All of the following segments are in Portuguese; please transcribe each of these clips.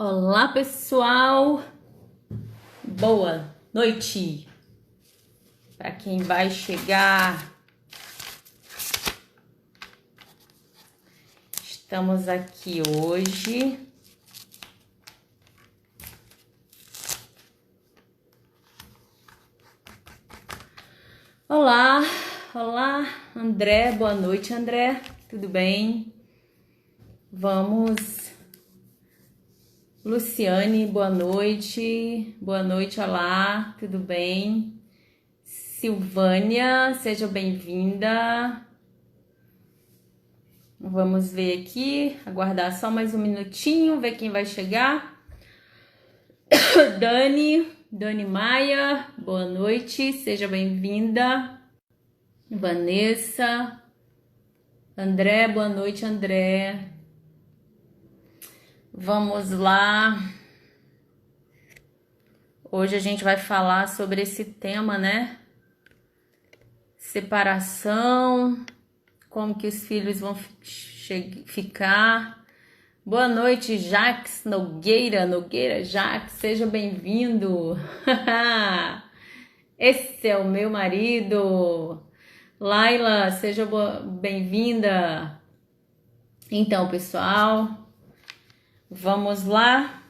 Olá, pessoal. Boa noite. Para quem vai chegar, estamos aqui hoje. Olá, olá, André. Boa noite, André. Tudo bem? Vamos. Luciane, boa noite. Boa noite, olá, tudo bem? Silvânia, seja bem-vinda. Vamos ver aqui, aguardar só mais um minutinho, ver quem vai chegar. Dani Maia, boa noite, seja bem-vinda. Vanessa, André, boa noite, André. Vamos lá. Hoje a gente vai falar sobre esse tema, né? Separação, como que os filhos vão ficar. Boa noite, Jax Nogueira, Jax, seja bem-vindo. Esse é o meu marido. Laila, seja bem-vinda. Então, pessoal, vamos lá.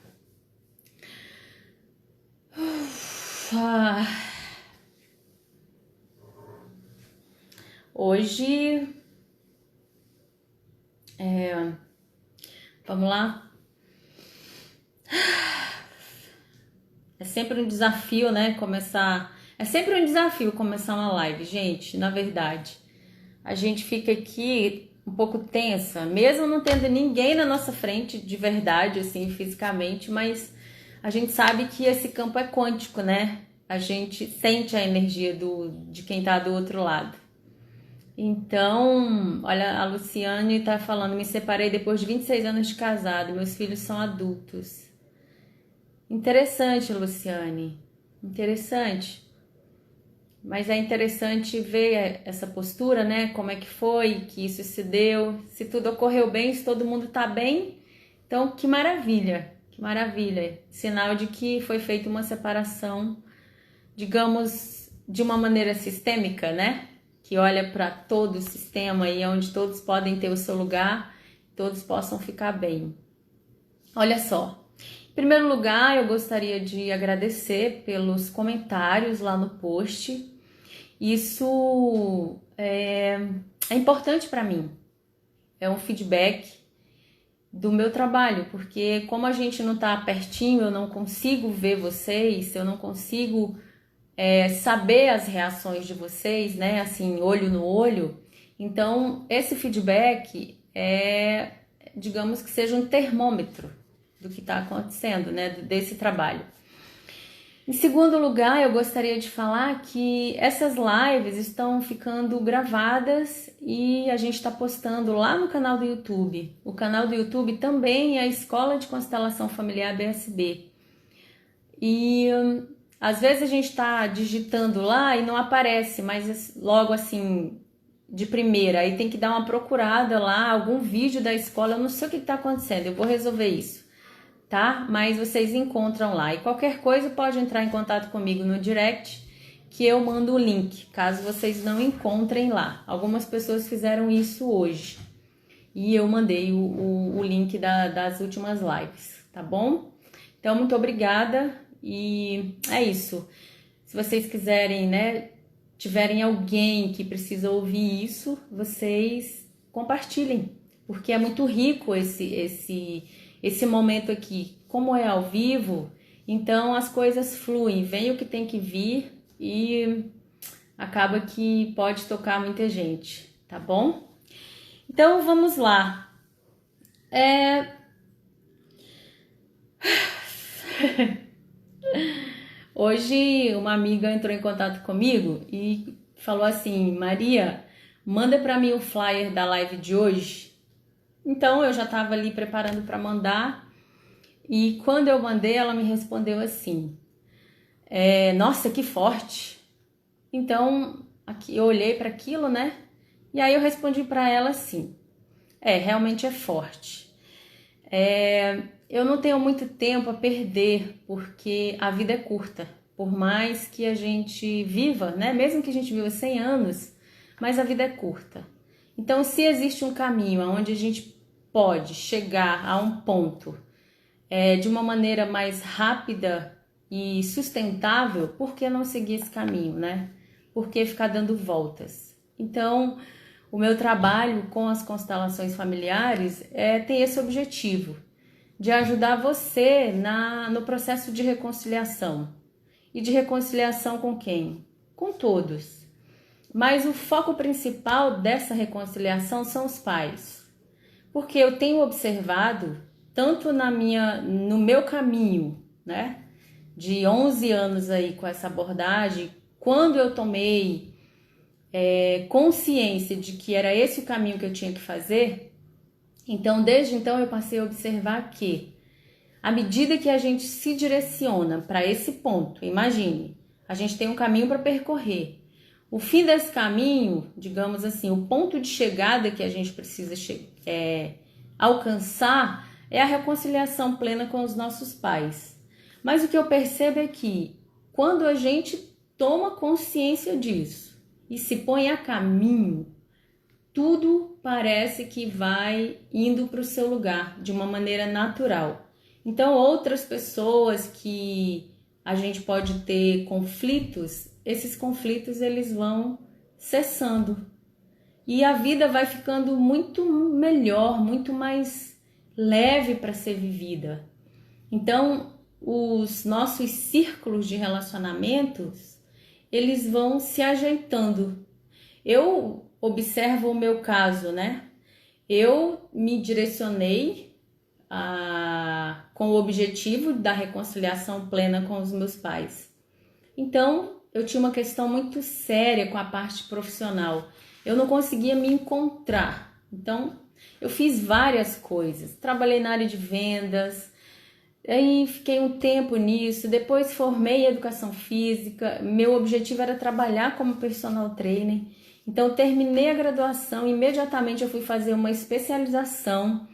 Hoje, vamos lá. É sempre um desafio, né? É sempre um desafio começar uma live, gente. Na verdade, a gente fica aqui um pouco tensa, mesmo não tendo ninguém na nossa frente de verdade, assim, fisicamente, mas a gente sabe que esse campo é quântico, né? A gente sente a energia de quem tá do outro lado. Então, olha, a Luciane tá falando, me separei depois de 26 anos de casado, meus filhos são adultos. Interessante, Luciane, interessante. Mas é interessante ver essa postura, né? Como é que foi, que isso se deu, se tudo ocorreu bem, se todo mundo tá bem. Então, que maravilha, que maravilha. Sinal de que foi feita uma separação, digamos, de uma maneira sistêmica, né? Que olha para todo o sistema e onde todos podem ter o seu lugar, todos possam ficar bem. Olha só, em primeiro lugar, eu gostaria de agradecer pelos comentários lá no post. Isso é importante para mim, é um feedback do meu trabalho, porque como a gente não tá pertinho, eu não consigo ver vocês, eu não consigo saber as reações de vocês, né, assim, olho no olho. Então, esse feedback digamos que seja um termômetro do que está acontecendo, né, desse trabalho. Em segundo lugar, eu gostaria de falar que essas lives estão ficando gravadas e a gente está postando lá no canal do YouTube. O canal do YouTube também é a Escola de Constelação Familiar BSB. E às vezes a gente está digitando lá e não aparece, mas logo assim, de primeira, aí tem que dar uma procurada lá, algum vídeo da escola, eu não sei o que está acontecendo, eu vou resolver isso, tá? Mas vocês encontram lá. E qualquer coisa pode entrar em contato comigo no direct, que eu mando o link, caso vocês não encontrem lá. Algumas pessoas fizeram isso hoje. E eu mandei o link das últimas lives, tá bom? Então, muito obrigada e é isso. Se vocês quiserem, né, tiverem alguém que precisa ouvir isso, vocês compartilhem, porque é muito rico esse momento aqui. Como é ao vivo, então as coisas fluem, vem o que tem que vir e acaba que pode tocar muita gente, tá bom? Então vamos lá. Hoje uma amiga entrou em contato comigo e falou assim: Maria, manda para mim o flyer da live de hoje. Então eu já estava ali preparando para mandar e quando eu mandei ela me respondeu assim: nossa, que forte. Então aqui eu olhei para aquilo, né? E aí eu respondi para ela assim: realmente é forte. Eu não tenho muito tempo a perder, porque a vida é curta. Por mais que a gente viva, né? Mesmo que a gente viva 100 anos, mas a vida é curta. Então, se existe um caminho onde a gente pode chegar a um ponto de uma maneira mais rápida e sustentável, por que não seguir esse caminho, né? Por que ficar dando voltas? Então, o meu trabalho com as constelações familiares tem esse objetivo, de ajudar você no processo de reconciliação. E de reconciliação com quem? Com todos. Mas o foco principal dessa reconciliação são os pais. Porque eu tenho observado, tanto no meu caminho, né, de 11 anos aí com essa abordagem, quando eu tomei consciência de que era esse o caminho que eu tinha que fazer, então desde então eu passei a observar que, à medida que a gente se direciona para esse ponto, imagine, a gente tem um caminho para percorrer. O fim desse caminho, digamos assim, o ponto de chegada que a gente precisa alcançar é a reconciliação plena com os nossos pais. Mas o que eu percebo é que quando a gente toma consciência disso e se põe a caminho, tudo parece que vai indo para o seu lugar de uma maneira natural. Então, outras pessoas que a gente pode ter conflitos, esses conflitos eles vão cessando. E a vida vai ficando muito melhor, muito mais leve para ser vivida. Então, os nossos círculos de relacionamentos, eles vão se ajeitando. Eu observo o meu caso, né? Eu me direcionei com o objetivo da reconciliação plena com os meus pais. Então, eu tinha uma questão muito séria com a parte profissional. Eu não conseguia me encontrar. Então, eu fiz várias coisas. Trabalhei na área de vendas, aí fiquei um tempo nisso. Depois formei em educação física. Meu objetivo era trabalhar como personal trainer. Então, terminei a graduação. Imediatamente eu fui fazer uma especialização.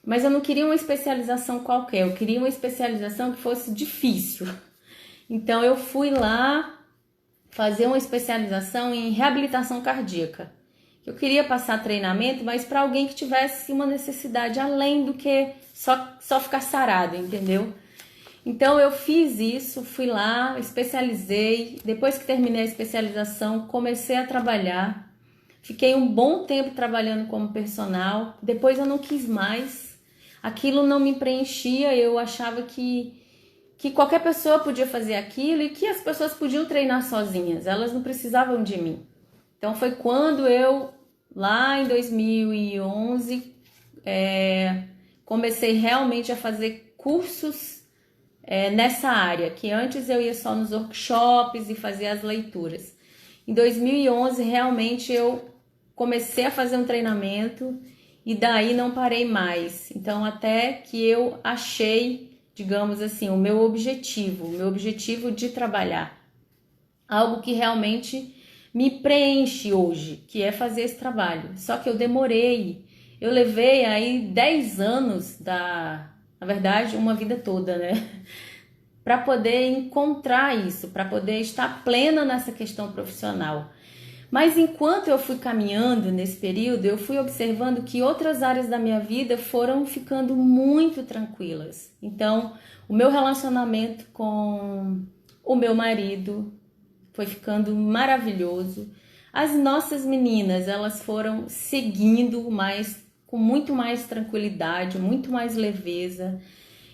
Mas eu não queria uma especialização qualquer. Eu queria uma especialização que fosse difícil. Então, eu fui lá fazer uma especialização em reabilitação cardíaca. Eu queria passar treinamento, mas para alguém que tivesse uma necessidade além do que só ficar sarado, entendeu? Então eu fiz isso, fui lá, especializei. Depois que terminei a especialização, comecei a trabalhar. Fiquei um bom tempo trabalhando como personal. Depois eu não quis mais. Aquilo não me preenchia, eu achava que qualquer pessoa podia fazer aquilo e que as pessoas podiam treinar sozinhas, elas não precisavam de mim. Então foi quando eu, lá em 2011, comecei realmente a fazer cursos nessa área, que antes eu ia só nos workshops e fazia as leituras. Em 2011, realmente eu comecei a fazer um treinamento e daí não parei mais. Então até que eu achei, digamos assim, o meu objetivo de trabalhar. Algo que realmente me preenche hoje, que é fazer esse trabalho. Só que eu demorei, eu levei aí 10 anos, na verdade, uma vida toda, né? Para poder encontrar isso, para poder estar plena nessa questão profissional. Mas enquanto eu fui caminhando nesse período, eu fui observando que outras áreas da minha vida foram ficando muito tranquilas. Então, o meu relacionamento com o meu marido foi ficando maravilhoso. As nossas meninas, elas foram seguindo com muito mais tranquilidade, muito mais leveza.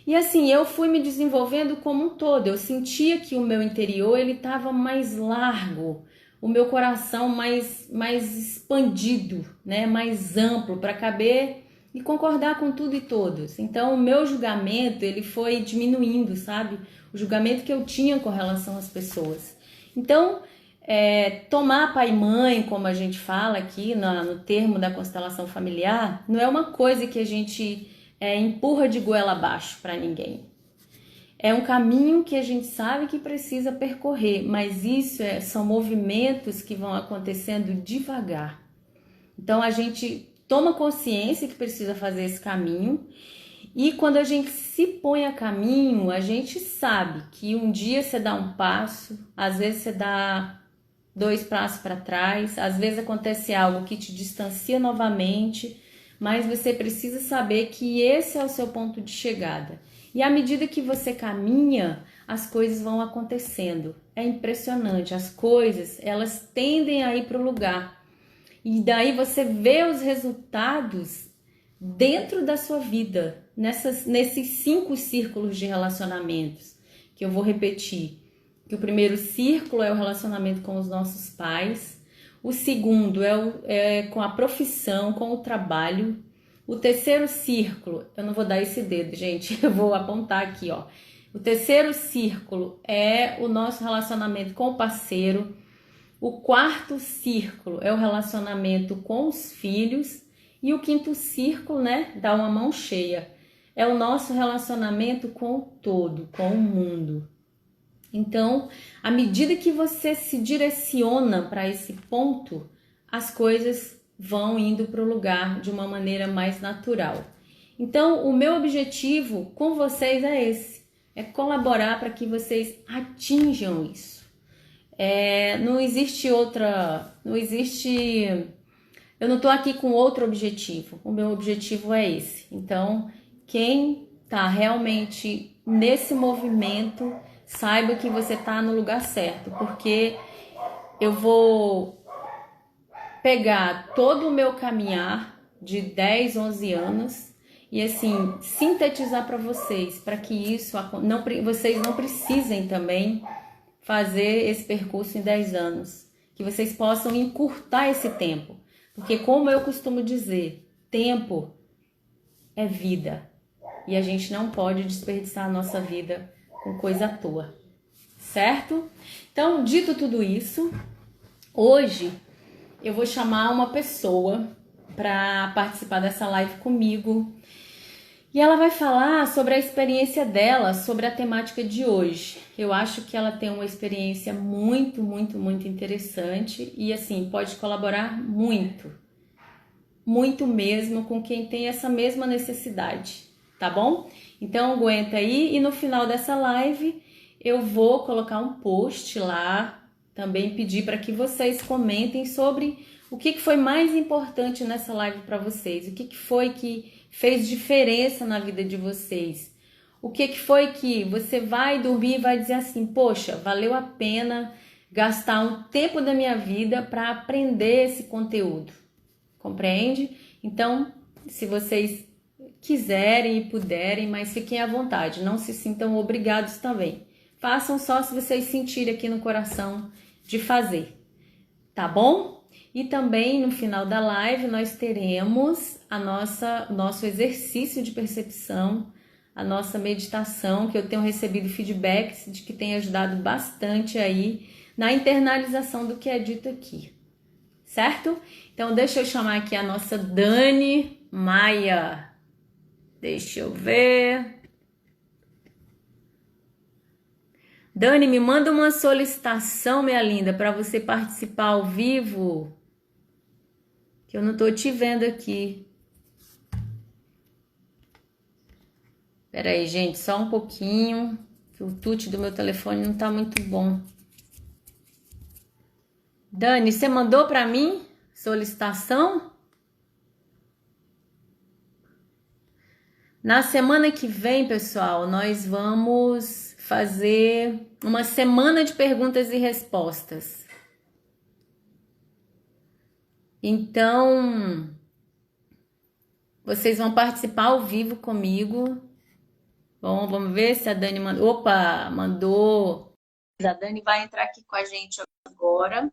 E assim, eu fui me desenvolvendo como um todo. Eu sentia que o meu interior ele estava mais largo, o meu coração mais expandido, né? Mais amplo para caber e concordar com tudo e todos. Então, o meu julgamento ele foi diminuindo, sabe? O julgamento que eu tinha com relação às pessoas. Então, tomar pai e mãe, como a gente fala aqui no termo da constelação familiar, não é uma coisa que a gente empurra de goela abaixo para ninguém. É um caminho que a gente sabe que precisa percorrer, mas isso são movimentos que vão acontecendo devagar. Então a gente toma consciência que precisa fazer esse caminho E quando a gente se põe a caminho, a gente sabe que um dia você dá um passo, às vezes você dá 2 passos para trás, às vezes acontece algo que te distancia novamente, mas você precisa saber que esse é o seu ponto de chegada. E à medida que você caminha, as coisas vão acontecendo. É impressionante, as coisas, elas tendem a ir para o lugar. E daí você vê os resultados dentro da sua vida, nesses 5 círculos de relacionamentos, que eu vou repetir. Que o primeiro círculo é o relacionamento com os nossos pais, o segundo é com a profissão, com o trabalho, o terceiro círculo, eu não vou dar esse dedo, gente, eu vou apontar aqui, ó. O terceiro círculo é o nosso relacionamento com o parceiro, o quarto círculo é o relacionamento com os filhos e o quinto círculo, né, dá uma mão cheia, é o nosso relacionamento com o todo, com o mundo. Então, à medida que você se direciona para esse ponto, as coisas vão indo para o lugar de uma maneira mais natural. Então, o meu objetivo com vocês é esse, é colaborar para que vocês atinjam isso. Não existe, eu não estou aqui com outro objetivo, o meu objetivo é esse. Então, quem está realmente nesse movimento, saiba que você está no lugar certo, porque eu vou pegar todo o meu caminhar de 10, 11 anos e assim, sintetizar para vocês, para que isso vocês não precisem também fazer esse percurso em 10 anos, que vocês possam encurtar esse tempo, porque como eu costumo dizer, tempo é vida e a gente não pode desperdiçar a nossa vida com coisa à toa, certo? Então, dito tudo isso, hoje eu vou chamar uma pessoa para participar dessa live comigo e ela vai falar sobre a experiência dela, sobre a temática de hoje. Eu acho que ela tem uma experiência muito, muito, muito interessante e assim, pode colaborar muito, muito mesmo com quem tem essa mesma necessidade, tá bom? Então aguenta aí e no final dessa live eu vou colocar um post lá, também pedir para que vocês comentem sobre o que foi mais importante nessa live para vocês, o que foi que fez diferença na vida de vocês, o que foi que você vai dormir e vai dizer assim, poxa, valeu a pena gastar um tempo da minha vida para aprender esse conteúdo, compreende? Então, se vocês quiserem e puderem, mas fiquem à vontade, não se sintam obrigados também. Façam só se vocês sentirem aqui no coração de fazer, tá bom? E também no final da live nós teremos nosso exercício de percepção, a nossa meditação, que eu tenho recebido feedbacks de que tem ajudado bastante aí na internalização do que é dito aqui, certo? Então deixa eu chamar aqui a nossa Dani Maia. Deixa eu ver. Dani, me manda uma solicitação, minha linda, para você participar ao vivo, que eu não tô te vendo aqui. Pera aí, gente, só um pouquinho, que o tute do meu telefone não tá muito bom. Dani, você mandou para mim solicitação? Na semana que vem, pessoal, nós vamos fazer uma semana de perguntas e respostas. Então, vocês vão participar ao vivo comigo. Bom, vamos ver se a Dani mandou. Opa, mandou. A Dani vai entrar aqui com a gente agora.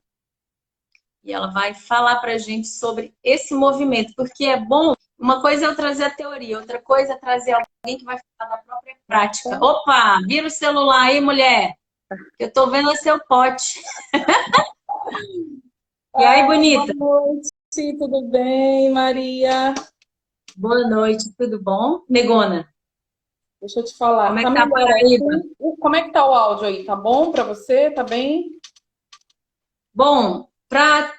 E ela vai falar pra gente sobre esse movimento, porque é bom. Uma coisa é eu trazer a teoria, outra coisa é trazer alguém que vai falar da própria prática. Opa, vira o celular aí, mulher. Eu tô vendo o seu pote. E aí, bonita? Boa noite, tudo bem, Maria? Boa noite, tudo bom? Negona, Deixa eu te falar, como é tá que tá por melhor aí? aí? Como é que tá o áudio aí? Tá bom pra você? Tá bem? Bom, para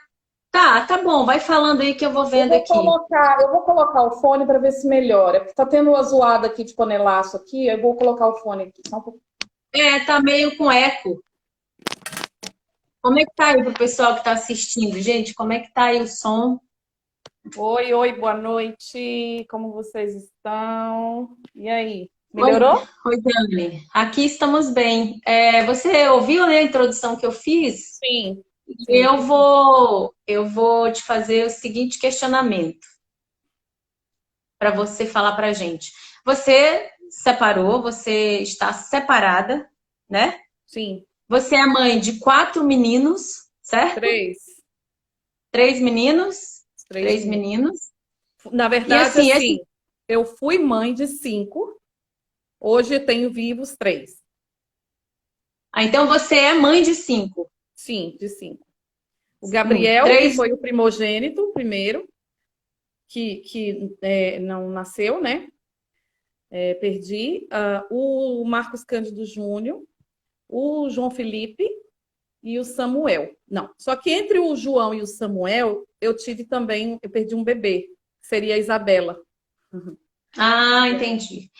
Tá bom, vai falando aí que eu vou vendo aqui. Eu vou colocar o fone para ver se melhora. Tá tendo uma zoada aqui de panelaço aqui, eu vou colocar o fone aqui. Só um pouquinho. Tá meio com eco. Como é que tá aí pro pessoal que tá assistindo? Gente, como é que tá aí o som? Oi, oi, boa noite. Como vocês estão? E aí, Oi, melhorou? oi, Dani. Aqui estamos bem. Você ouviu, né, a introdução que eu fiz? Sim, E sim. eu vou te fazer o seguinte questionamento para você falar pra gente. Você separou, você está separada, né? Sim, Você é mãe de 4 meninos, certo? três. 3 meninos, Três três meninos. meninos. Na E verdade, assim, esse assim, eu fui mãe de 5, hoje eu tenho vivos 3. então você é mãe de 5. Sim, de 5. O Sim, Gabriel, que três. foi o primogênito, o primeiro, que não nasceu, né? Perdi. O Marcos Cândido Júnior, o João Felipe e o Samuel. Não, só que entre o João e o Samuel, eu perdi um bebê, que seria a Isabela. Ah, entendi.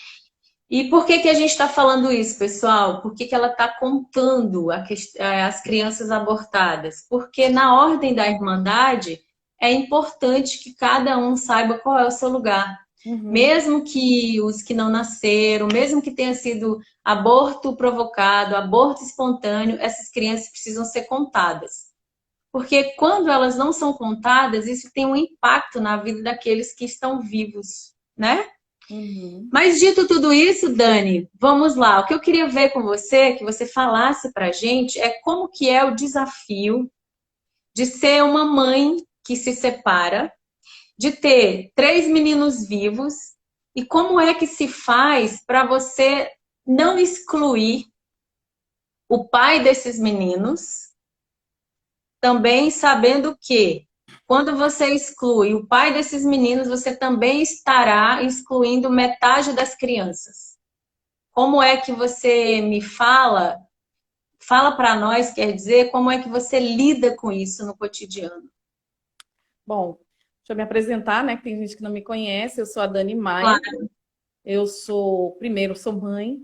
E por que que a gente está falando isso, pessoal? Por que que ela está contando as crianças abortadas? Porque na ordem da Irmandade é importante que cada um saiba qual é o seu lugar. Uhum. Mesmo que os que não nasceram, mesmo que tenha sido aborto provocado, aborto espontâneo, essas crianças precisam ser contadas. Porque quando elas não são contadas, isso tem um impacto na vida daqueles que estão vivos, né? Uhum. Mas dito tudo isso, Dani, vamos lá. O que eu queria ver com você, que você falasse pra gente, é como que é o desafio de ser uma mãe que se separa, de ter 3 meninos vivos, e como é que se faz para você não excluir o pai desses meninos, também sabendo que quando você exclui o pai desses meninos, você também estará excluindo metade das crianças. Como é que você me fala para nós, quer dizer, como é que você lida com isso no cotidiano? Bom, deixa eu me apresentar, né? Que tem gente que não me conhece. Eu sou a Dani Maia. Claro. Primeiro, sou mãe,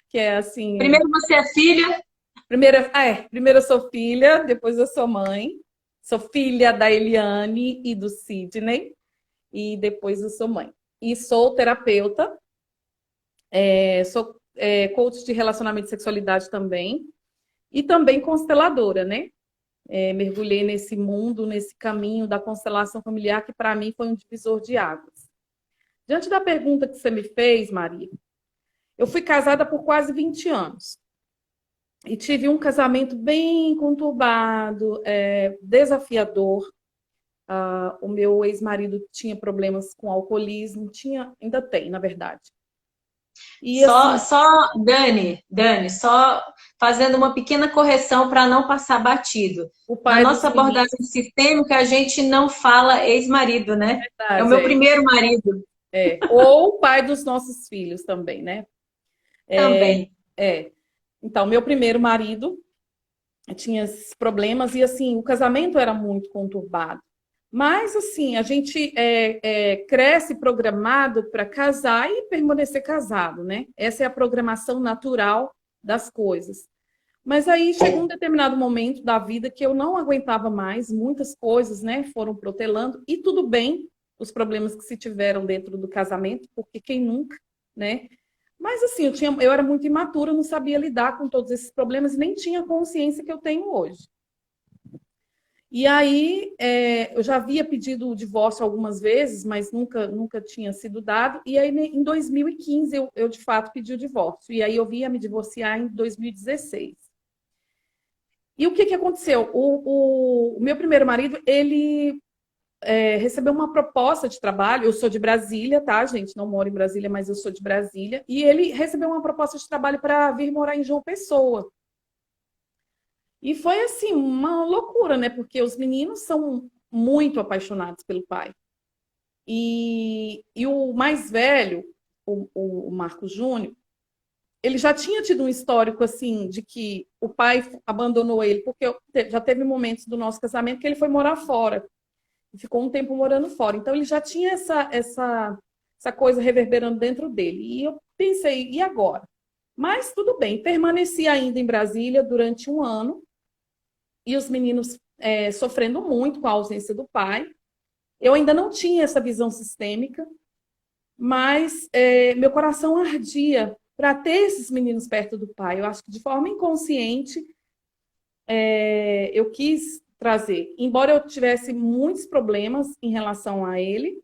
que é assim, Primeiro você é filha, primeiro eu sou filha, depois eu sou mãe. Sou filha da Eliane e do Sidney, e depois eu sou mãe. E sou terapeuta, sou coach de relacionamento e sexualidade também, e também consteladora, né? Mergulhei nesse mundo, nesse caminho da constelação familiar, que para mim foi um divisor de águas. Diante da pergunta que você me fez, Maria, eu fui casada por quase 20 anos. E tive um casamento bem conturbado, desafiador. O meu ex-marido tinha problemas com alcoolismo, ainda tem, na verdade. E só, assim, só Dani, só fazendo uma pequena correção para não passar batido. o Na pai dos nossa meninos, abordagem sistêmica, a gente não fala ex-marido, né? É o verdade, meu primeiro marido ou o pai dos nossos filhos também, né? também. É. Então, meu primeiro marido tinha esses problemas e assim, o casamento era muito conturbado. Mas assim, a gente cresce programado para casar e permanecer casado, né? Essa é a programação natural das coisas. Mas aí chegou um determinado momento da vida que eu não aguentava mais, muitas coisas, né, foram protelando, e tudo bem, os problemas que se tiveram dentro do casamento, porque quem nunca, né? Mas assim, eu era muito imatura, não sabia lidar com todos esses problemas e nem tinha a consciência que eu tenho hoje. E aí, eu já havia pedido o divórcio algumas vezes, mas nunca tinha sido dado. E aí, em 2015, eu de fato pedi o divórcio. E aí, eu via me divorciar em 2016. E o que que aconteceu? O meu primeiro marido, ele recebeu uma proposta de trabalho. Eu sou de Brasília, tá, gente? Não moro em Brasília, mas eu sou de Brasília. E ele recebeu uma proposta de trabalho para vir morar em João Pessoa. E foi assim, uma loucura, né? Porque os meninos são muito apaixonados pelo pai. E o mais velho, o Marcos Júnior, ele já tinha tido um histórico, assim, de que o pai abandonou ele, porque já teve momentos do nosso casamento que ele foi morar fora. Ficou um tempo morando fora. Então, ele já tinha essa coisa reverberando dentro dele. E eu pensei, e agora? Mas tudo bem, permaneci ainda em Brasília durante um ano, e os meninos sofrendo muito com a ausência do pai. Eu ainda não tinha essa visão sistêmica, mas meu coração ardia para ter esses meninos perto do pai. Eu acho que de forma inconsciente eu quis trazer. Embora eu tivesse muitos problemas em relação a ele,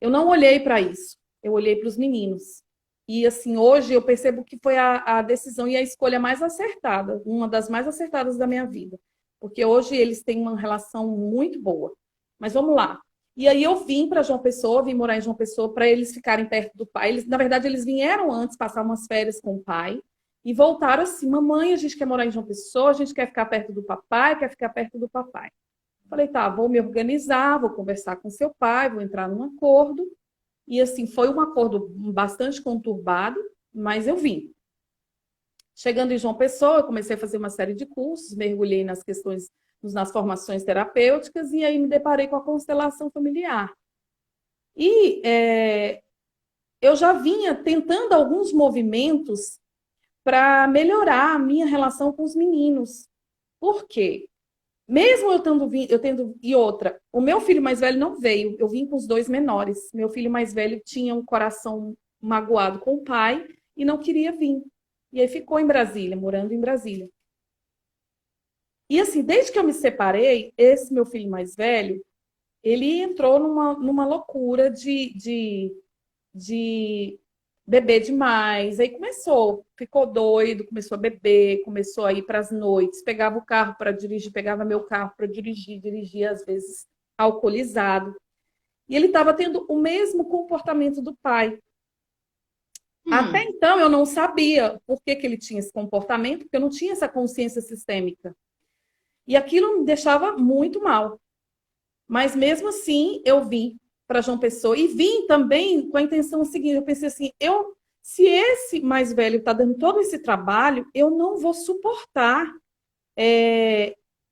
eu não olhei para isso. Eu olhei para os meninos. E assim, hoje eu percebo que foi a decisão e a escolha mais acertada, uma das mais acertadas da minha vida. Porque hoje eles têm uma relação muito boa. Mas vamos lá. E aí eu vim para João Pessoa, vim morar em João Pessoa para eles ficarem perto do pai. Na verdade, eles vieram antes passar umas férias com o pai e voltaram assim: mamãe, a gente quer morar em João Pessoa, a gente quer ficar perto do papai, quer ficar perto do papai. Falei, tá, vou me organizar, vou conversar com seu pai, vou entrar num acordo. E assim, foi um acordo bastante conturbado, mas eu vim. Chegando em João Pessoa, eu comecei a fazer uma série de cursos, mergulhei nas questões, nas formações terapêuticas, e aí me deparei com a constelação familiar. E eu já vinha tentando alguns movimentos para melhorar a minha relação com os meninos. Por quê? Mesmo eu tendo. E outra, o meu filho mais velho não veio, eu vim com os dois menores. Meu filho mais velho tinha um coração magoado com o pai e não queria vir. E aí ficou em Brasília, morando em Brasília. E assim, desde que eu me separei, esse meu filho mais velho, ele entrou numa loucura de beber demais. Aí ficou doido, começou a beber, começou a ir para as noites, pegava o carro para dirigir, pegava meu carro para dirigir, dirigia às vezes alcoolizado. E ele estava tendo o mesmo comportamento do pai. Até então eu não sabia por que ele tinha esse comportamento, porque eu não tinha essa consciência sistêmica. E aquilo me deixava muito mal. Mas mesmo assim, eu vim para João Pessoa e vim também com a intenção seguinte. Eu pensei assim, se esse mais velho está dando todo esse trabalho, eu não vou suportar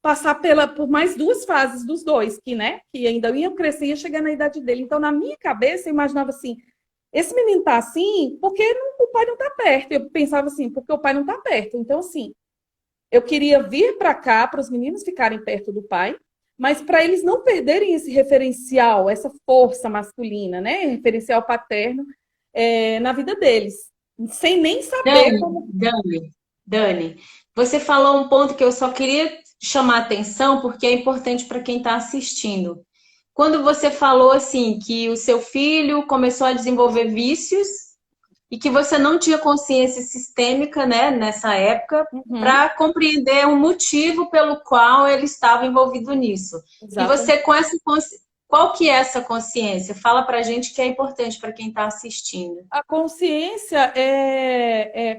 passar por mais duas fases dos dois, que ainda iam crescer e ia chegar na idade dele. Então, na minha cabeça, eu imaginava assim, esse menino está assim porque o pai não está perto. Eu pensava assim, porque o pai não está perto. Então, assim, eu queria vir para cá, para os meninos ficarem perto do pai, mas para eles não perderem esse referencial, essa força masculina, né? Referencial paterno na vida deles, sem nem saber como. Dani, você falou um ponto que eu só queria chamar a atenção porque é importante para quem está assistindo. Quando você falou assim que o seu filho começou a desenvolver vícios e que você não tinha consciência sistêmica, né, nessa época, para compreender o motivo pelo qual ele estava envolvido nisso. Exatamente. E você, com essa qual que é essa consciência? Fala para a gente que é importante para quem está assistindo. A consciência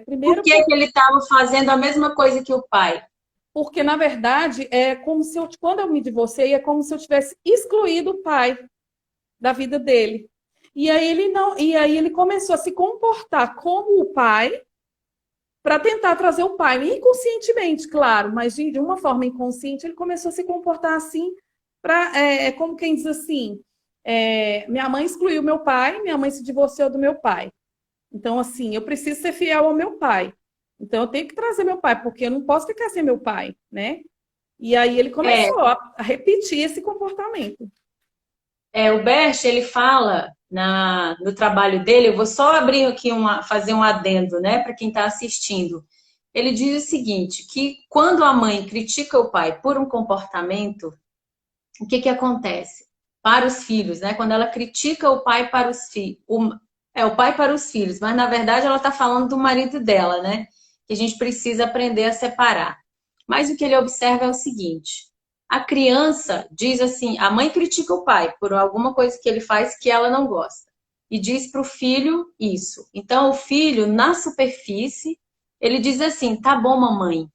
primeiro... Por que ele estava fazendo a mesma coisa que o pai? Porque, na verdade, é como se quando eu me divorciei, é como se eu tivesse excluído o pai da vida dele. E aí ele começou a se comportar como o pai para tentar trazer o pai, inconscientemente, claro, mas de uma forma inconsciente, ele começou a se comportar assim, como quem diz assim, minha mãe excluiu meu pai, minha mãe se divorciou do meu pai. Então, assim, eu preciso ser fiel ao meu pai. Então, eu tenho que trazer meu pai, porque eu não posso ficar sem meu pai, né? E aí ele começou a repetir esse comportamento. O Bert, ele fala no trabalho dele, eu vou só abrir aqui, fazer um adendo, né, para quem está assistindo. Ele diz o seguinte, que quando a mãe critica o pai por um comportamento, o que acontece? Para os filhos, né? Quando ela critica o pai para os filhos, o pai para os filhos, mas na verdade ela está falando do marido dela, né? Que a gente precisa aprender a separar. Mas o que ele observa é o seguinte, a criança diz assim, a mãe critica o pai por alguma coisa que ele faz que ela não gosta. E diz para o filho isso. Então, o filho, na superfície, ele diz assim, tá bom, mamãe,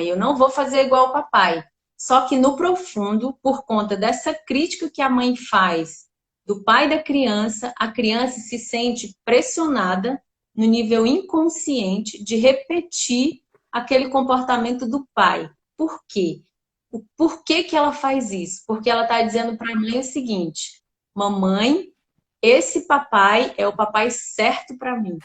eu não vou fazer igual o papai. Só que no profundo, por conta dessa crítica que a mãe faz do pai da criança, a criança se sente pressionada, no nível inconsciente, de repetir aquele comportamento do pai. Por quê? O porquê que ela faz isso? Porque ela está dizendo para a mãe o seguinte: mamãe, esse papai é o papai certo para mim.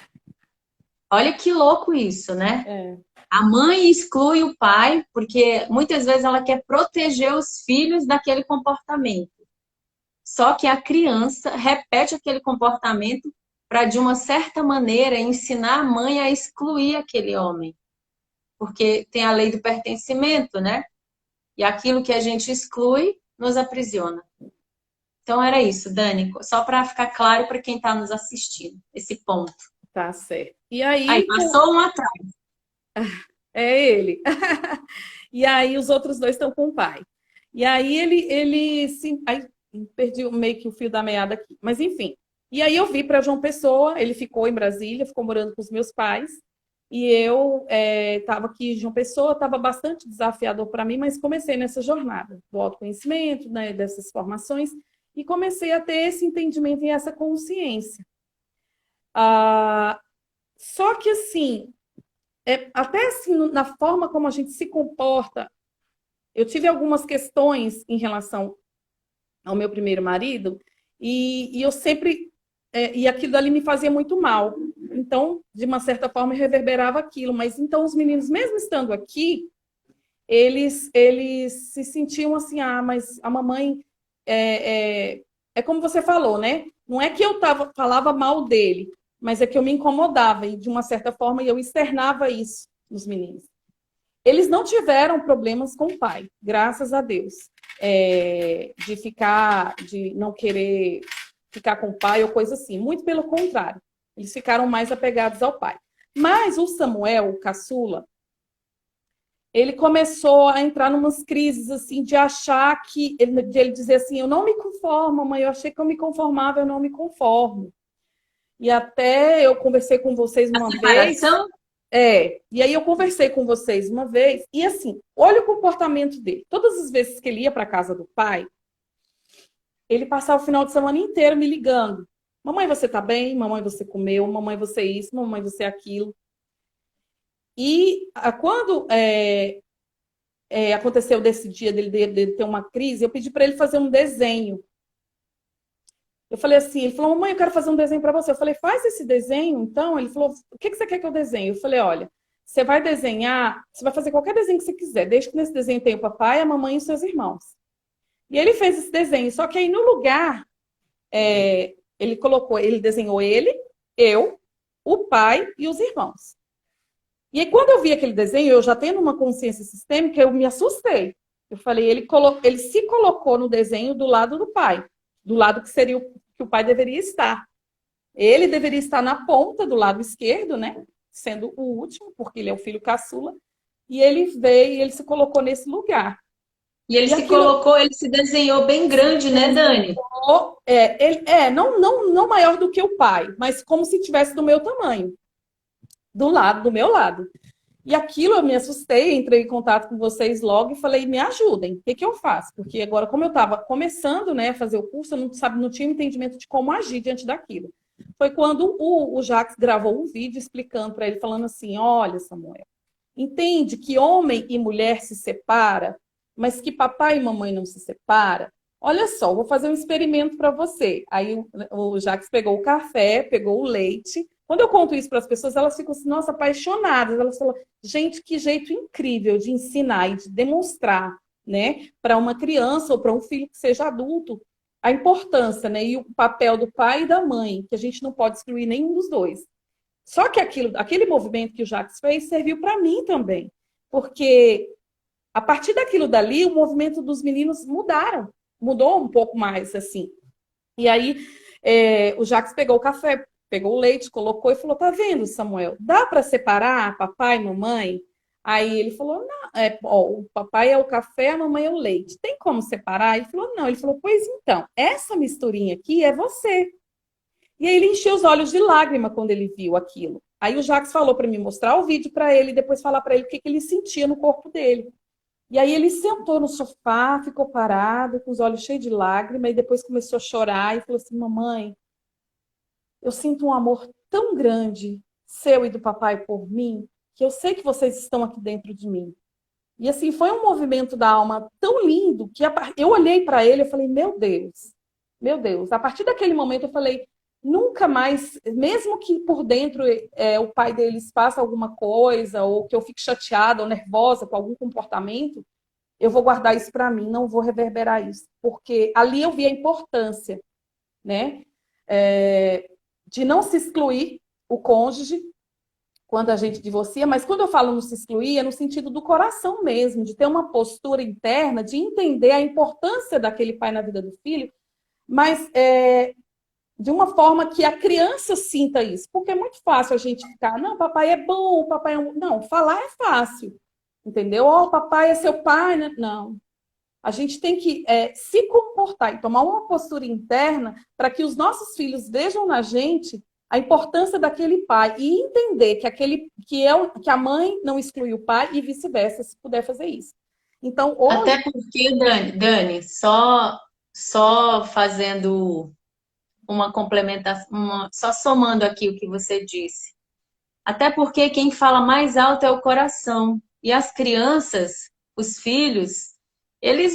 Olha que louco isso, né? É. A mãe exclui o pai porque muitas vezes ela quer proteger os filhos daquele comportamento. Só que a criança repete aquele comportamento para, de uma certa maneira, ensinar a mãe a excluir aquele homem. Porque tem a lei do pertencimento, né? E aquilo que a gente exclui nos aprisiona. Então era isso, Dani, só para ficar claro para quem está nos assistindo, esse ponto. Tá certo. E Aí, aí, passou um atrás. é ele. E aí os outros dois estão com o pai. E aí ele se. Aí, perdi meio que o fio da meada aqui. Mas enfim. E aí eu vi para João Pessoa, ele ficou em Brasília, ficou morando com os meus pais. E eu estava aqui em João Pessoa, estava bastante desafiador para mim, mas comecei nessa jornada do autoconhecimento, né, dessas formações, e comecei a ter esse entendimento e essa consciência. Só que assim, até assim, na forma como a gente se comporta, eu tive algumas questões em relação ao meu primeiro marido, e eu sempre. E aquilo ali me fazia muito mal. Então, de uma certa forma, reverberava aquilo. Mas então, os meninos, mesmo estando aqui, eles se sentiam assim: ah, mas a mamãe. É como você falou, né? Não é que eu falava mal dele, mas é que eu me incomodava, e de uma certa forma eu externava isso nos meninos. Eles não tiveram problemas com o pai, graças a Deus. De não querer ficar com o pai ou coisa assim. Muito pelo contrário. Eles ficaram mais apegados ao pai. Mas o Samuel, o caçula, ele começou a entrar numas crises assim de achar de ele dizer assim: eu não me conformo, mãe, eu achei que eu me conformava, eu não me conformo. E até eu conversei com vocês uma vez. E aí eu conversei com vocês uma vez, e assim, olha o comportamento dele. Todas as vezes que ele ia para casa do pai, ele passava o final de semana inteiro me ligando. Mamãe, você tá bem? Mamãe, você comeu? Mamãe, você isso? Mamãe, você aquilo? E quando aconteceu desse dia dele ter uma crise, eu pedi para ele fazer um desenho. Eu falei assim, ele falou: mamãe, eu quero fazer um desenho para você. Eu falei: faz esse desenho, então. Ele falou: o que você quer que eu desenhe? Eu falei: olha, você vai desenhar, você vai fazer qualquer desenho que você quiser, desde que nesse desenho tenha o papai, a mamãe e os seus irmãos. E ele fez esse desenho, só que aí no lugar, ele desenhou ele, eu, o pai e os irmãos. E aí quando eu vi aquele desenho, eu já tendo uma consciência sistêmica, eu me assustei. Eu falei: ele se colocou no desenho do lado do pai, do lado que seria que o pai deveria estar. Ele deveria estar na ponta do lado esquerdo, né? Sendo o último, porque ele é o filho caçula. E ele veio e ele se colocou nesse lugar. E ele ele se desenhou bem grande, né, Dani? Não maior do que o pai, mas como se tivesse do meu tamanho. Do meu lado. E aquilo eu me assustei, entrei em contato com vocês logo e falei: me ajudem, o que eu faço? Porque agora, como eu estava começando, né, a fazer o curso, eu não tinha entendimento de como agir diante daquilo. Foi quando o Jacques gravou um vídeo explicando para ele, falando assim: olha, Samuel, entende que homem e mulher se separa, mas que papai e mamãe não se separam? Olha só, vou fazer um experimento para você. Aí o Jacques pegou o café, pegou o leite. Quando eu conto isso para as pessoas, elas ficam assim, nossa, apaixonadas. Elas falam: gente, que jeito incrível de ensinar e de demonstrar, né, para uma criança ou para um filho que seja adulto, a importância, né, e o papel do pai e da mãe, que a gente não pode excluir nenhum dos dois. Só que aquele movimento que o Jacques fez serviu para mim também, porque a partir daquilo dali, o movimento dos meninos mudou um pouco mais, assim. E aí, o Jacques pegou o café, pegou o leite, colocou e falou: tá vendo, Samuel? Dá para separar papai e mamãe? Aí ele falou: não, o papai é o café, a mamãe é o leite. Tem como separar? Ele falou: não. Ele falou: pois então, essa misturinha aqui é você. E aí ele encheu os olhos de lágrima quando ele viu aquilo. Aí o Jacques falou para mim mostrar o vídeo para ele e depois falar para ele o que ele sentia no corpo dele. E aí ele sentou no sofá, ficou parado, com os olhos cheios de lágrima, e depois começou a chorar e falou assim: mamãe, eu sinto um amor tão grande seu e do papai por mim, que eu sei que vocês estão aqui dentro de mim. E assim, foi um movimento da alma tão lindo que eu olhei para ele e falei, meu Deus, meu Deus. A partir daquele momento eu falei, nunca mais, mesmo que por dentro o pai deles faça alguma coisa, ou que eu fique chateada ou nervosa com algum comportamento, eu vou guardar isso para mim, não vou reverberar isso. Porque ali eu vi a importância, né? De não se excluir o cônjuge quando a gente divorcia, mas quando eu falo não se excluir, é no sentido do coração mesmo, de ter uma postura interna, de entender a importância daquele pai na vida do filho, mas de uma forma que a criança sinta isso. Porque é muito fácil a gente ficar, não, papai é bom, papai é... Não, falar é fácil, entendeu? Oh, papai é seu pai, né? Não. A gente tem que se comportar e tomar uma postura interna para que os nossos filhos vejam na gente a importância daquele pai e entender que a mãe não exclui o pai e vice-versa, se puder fazer isso. Então, hoje... Até porque, Dani, só fazendo uma complementação, só somando aqui o que você disse. Até porque quem fala mais alto é o coração. E as crianças, os filhos, eles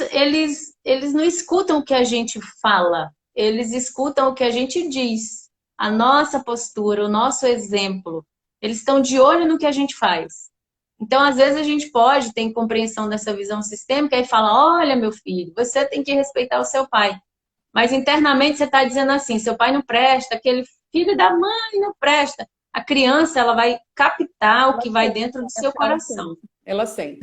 não escutam o que a gente fala, eles escutam o que a gente diz. A nossa postura, o nosso exemplo. Eles estão de olho no que a gente faz. Então, às vezes, a gente pode ter compreensão dessa visão sistêmica e fala, olha, meu filho, você tem que respeitar o seu pai. Mas internamente você está dizendo assim, seu pai não presta, aquele filho da mãe não presta. A criança, ela vai captar o que vai dentro do seu coração. Ela sente.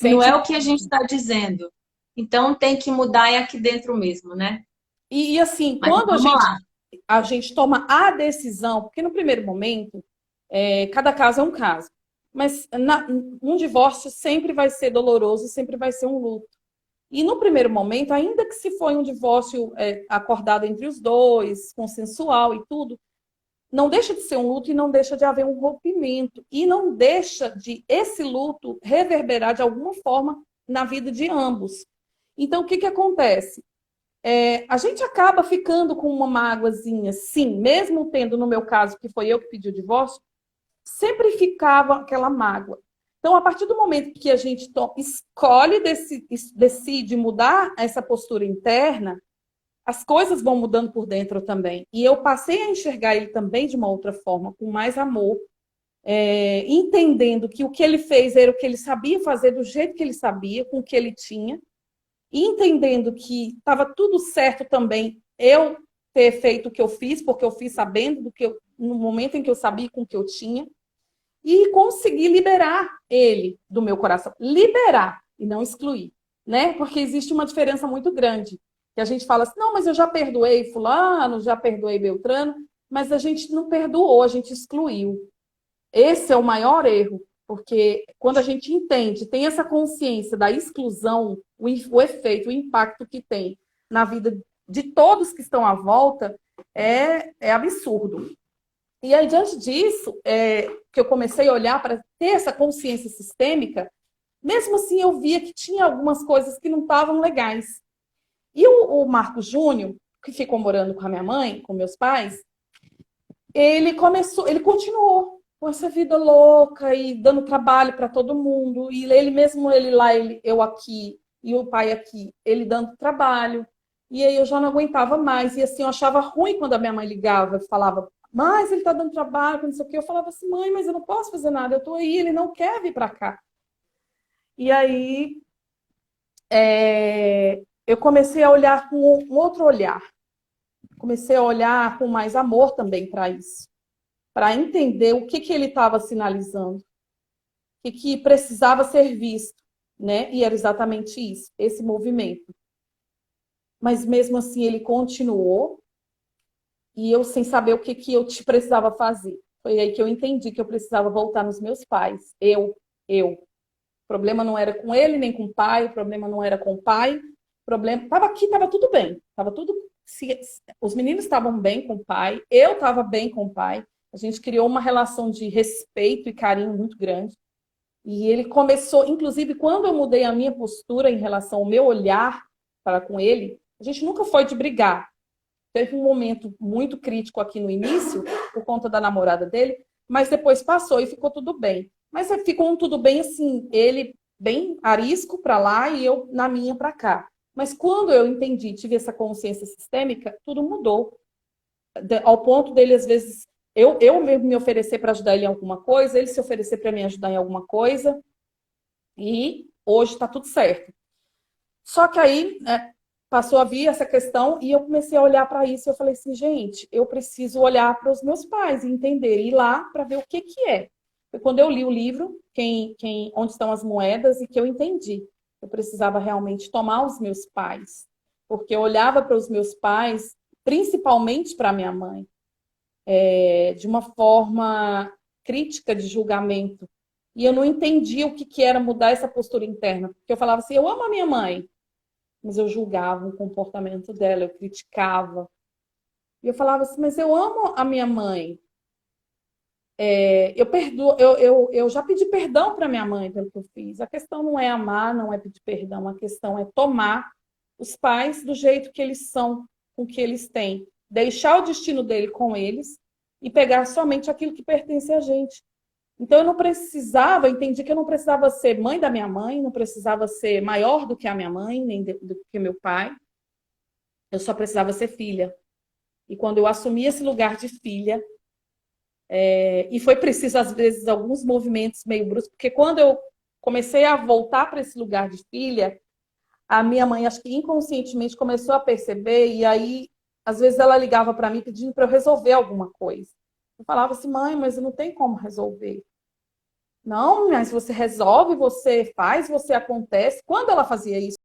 Não é o que a gente está dizendo. Então, tem que mudar aqui dentro mesmo, né? E assim, mas quando a gente toma a decisão, porque no primeiro momento, cada caso é um caso, mas um divórcio sempre vai ser doloroso, sempre vai ser um luto. E no primeiro momento, ainda que se foi um divórcio acordado entre os dois, consensual e tudo, não deixa de ser um luto e não deixa de haver um rompimento. E não deixa de esse luto reverberar de alguma forma na vida de ambos. Então, o que acontece? A gente acaba ficando com uma mágoazinha, sim, mesmo tendo, no meu caso, que foi eu que pedi o divórcio, sempre ficava aquela mágoa. Então, a partir do momento que a gente escolhe, decide mudar essa postura interna, as coisas vão mudando por dentro também. E eu passei a enxergar ele também de uma outra forma, com mais amor, entendendo que o que ele fez era o que ele sabia fazer, do jeito que ele sabia, com o que ele tinha, e entendendo que estava tudo certo também eu ter feito o que eu fiz, porque eu fiz sabendo no momento em que eu sabia com o que eu tinha, e conseguir liberar ele do meu coração. Liberar e não excluir, né? Porque existe uma diferença muito grande. Que a gente fala assim, não, mas eu já perdoei fulano, já perdoei Beltrano, mas a gente não perdoou, a gente excluiu. Esse é o maior erro, porque quando a gente entende, tem essa consciência da exclusão, o efeito, o impacto que tem na vida de todos que estão à volta, é absurdo. E aí, diante disso, que eu comecei a olhar para ter essa consciência sistêmica, mesmo assim eu via que tinha algumas coisas que não estavam legais. E o Marcos Júnior, que ficou morando com a minha mãe, com meus pais, ele continuou com essa vida louca e dando trabalho para todo mundo. E ele mesmo, ele lá, eu aqui e o pai aqui, ele dando trabalho. E aí eu já não aguentava mais. E assim, eu achava ruim quando a minha mãe ligava e falava, mas ele está dando trabalho, não sei o quê. Eu falava assim, mãe, mas eu não posso fazer nada, eu estou aí, ele não quer vir para cá. E aí eu comecei a olhar com um outro olhar. Comecei a olhar com mais amor também para isso. Para entender o que ele estava sinalizando. O que precisava ser visto, né? E era exatamente isso, esse movimento. Mas mesmo assim ele continuou e eu sem saber o que eu precisava fazer. Foi aí que eu entendi que eu precisava voltar nos meus pais. Eu. O problema não era com ele, nem com o pai, o problema não era com o pai. O problema estava aqui, estava tudo bem. Estava tudo... Os meninos estavam bem com o pai, eu estava bem com o pai. A gente criou uma relação de respeito e carinho muito grande. E ele começou, inclusive, quando eu mudei a minha postura em relação ao meu olhar para com ele, a gente nunca foi de brigar. Teve um momento muito crítico aqui no início, por conta da namorada dele, mas depois passou e ficou tudo bem. Mas ficou um tudo bem assim, ele bem arisco para lá e eu na minha para cá. Mas quando eu entendi, tive essa consciência sistêmica, tudo mudou. Ao ponto dele, às vezes, eu mesmo me oferecer para ajudar ele em alguma coisa, ele se oferecer para me ajudar em alguma coisa, e hoje está tudo certo. Só que aí, né, passou a vir essa questão e eu comecei a olhar para isso e eu falei assim, gente, eu preciso olhar para os meus pais e entender, ir lá para ver o que que é. Foi quando eu li o livro, Onde Estão as Moedas, e que eu entendi. Eu precisava realmente tomar os meus pais, porque eu olhava para os meus pais, principalmente para minha mãe, de uma forma crítica de julgamento. E eu não entendia o que que era mudar essa postura interna. Porque eu falava assim, eu amo a minha mãe, mas eu julgava o comportamento dela, eu criticava. E eu falava assim, mas eu amo a minha mãe. Eu já pedi perdão para minha mãe pelo que eu fiz. A questão não é amar, não é pedir perdão, a questão é tomar os pais do jeito que eles são, com o que eles têm. Deixar o destino dele com eles e pegar somente aquilo que pertence a gente. Então eu não precisava, entendi que eu não precisava ser mãe da minha mãe, não precisava ser maior do que a minha mãe, nem do que meu pai. Eu só precisava ser filha. E quando eu assumi esse lugar de filha, e foi preciso, às vezes, alguns movimentos meio bruscos, porque quando eu comecei a voltar para esse lugar de filha, a minha mãe, acho que inconscientemente, começou a perceber, e aí, às vezes, ela ligava para mim pedindo para eu resolver alguma coisa. Eu falava assim, mãe, mas eu não tenho como resolver. Não, mas você resolve, você faz, você acontece. Quando ela fazia isso,